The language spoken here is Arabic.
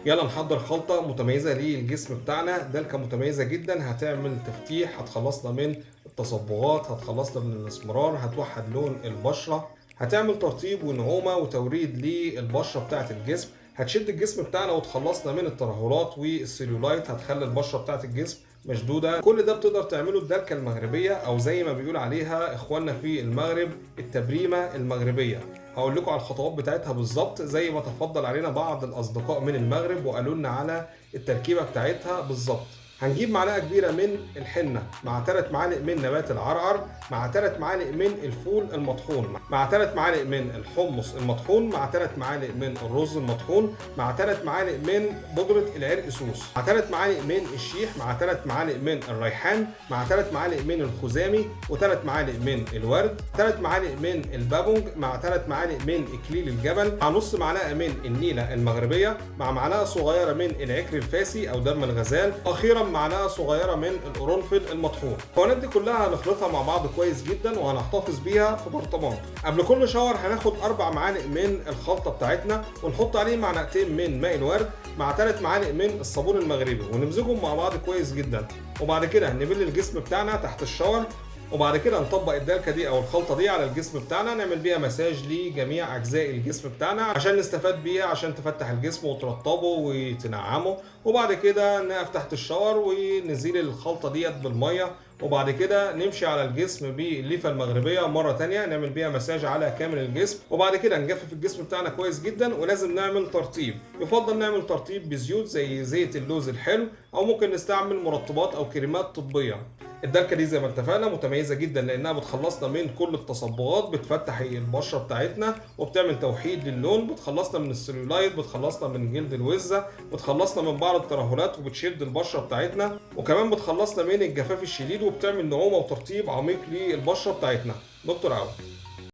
يلا نحضر خلطة متميزة للجسم بتاعنا. دلكة متميزة جدا هتعمل تفتيح، هتخلصنا من التصبغات، هتخلصنا من الاسمرار، هتوحد لون البشرة، هتعمل ترطيب ونعومة وتوريد للبشرة بتاعة الجسم، هتشد الجسم بتاعنا وتخلصنا من الترهلات والسيلولايت، هتخلي البشرة بتاعة الجسم مشدودة. كل ده بتقدر تعمله الدلكة المغربية، او زي ما بيقول عليها اخواننا في المغرب التبريمة المغربية. هقول لكم على الخطوات بتاعتها بالظبط زي ما تفضل علينا بعض الاصدقاء من المغرب وقالوا لنا على التركيبه بتاعتها بالظبط. هنجيب معلقه كبيره من الحنه مع 3 معالق من نبات العرعر مع 3 معالق من الفول المطحون مع 3 معالق من الحمص المطحون مع 3 معالق من الرز المطحون مع 3 معالق من بودره العرق سوس مع 3 معالق من الشيح مع 3 معالق من الريحان مع 3 معالق من الخزامي و3 معالق من الورد 3 معالق من البابونج مع 3 معالق من اكليل الجبل مع نص معلقه من النيله المغربيه مع معلقه صغيره من العكر الفاسي او دم الغزال، اخيرا معلقه صغيره من القرنفل المطحون. المكونات دي كلها هنخلطها مع بعض كويس جدا وهنحتفظ بيها في برطمان. قبل كل شاور هناخد 4 معالق من الخلطه بتاعتنا ونحط عليه معلقتين من ماء الورد مع 3 معالق من الصابون المغربي ونمزجهم مع بعض كويس جدا. وبعد كده نبل الجسم بتاعنا تحت الشاور، وبعد كده نطبق الدلكه دي او الخلطه دي على الجسم بتاعنا، نعمل بيها مساج لجميع اجزاء الجسم بتاعنا عشان نستفاد بيها، عشان تفتح الجسم وترطبه وتنعمه. وبعد كده نقف تحت الشاور ونزيل الخلطه ديت بالميه، وبعد كده نمشي على الجسم بالليفه المغربيه مره تانية نعمل بيها مساج على كامل الجسم. وبعد كده نجفف الجسم بتاعنا كويس جدا، ولازم نعمل ترطيب. يفضل نعمل ترطيب بزيوت زي زيت اللوز الحلو، او ممكن نستعمل مرطبات او كريمات طبيه. الدلكه دي زي ما اتفقنا متميزه جدا لانها بتخلصنا من كل التصبغات، بتفتح البشره بتاعتنا وبتعمل توحيد للون، بتخلصنا من السلولايت، بتخلصنا من جلد الوزه، بتخلصنا من بعض الترهلات وبتشد البشره بتاعتنا، وكمان بتخلصنا من الجفاف الشديد وبتعمل نعومه وترطيب عميق للبشره بتاعتنا. دكتور عوض.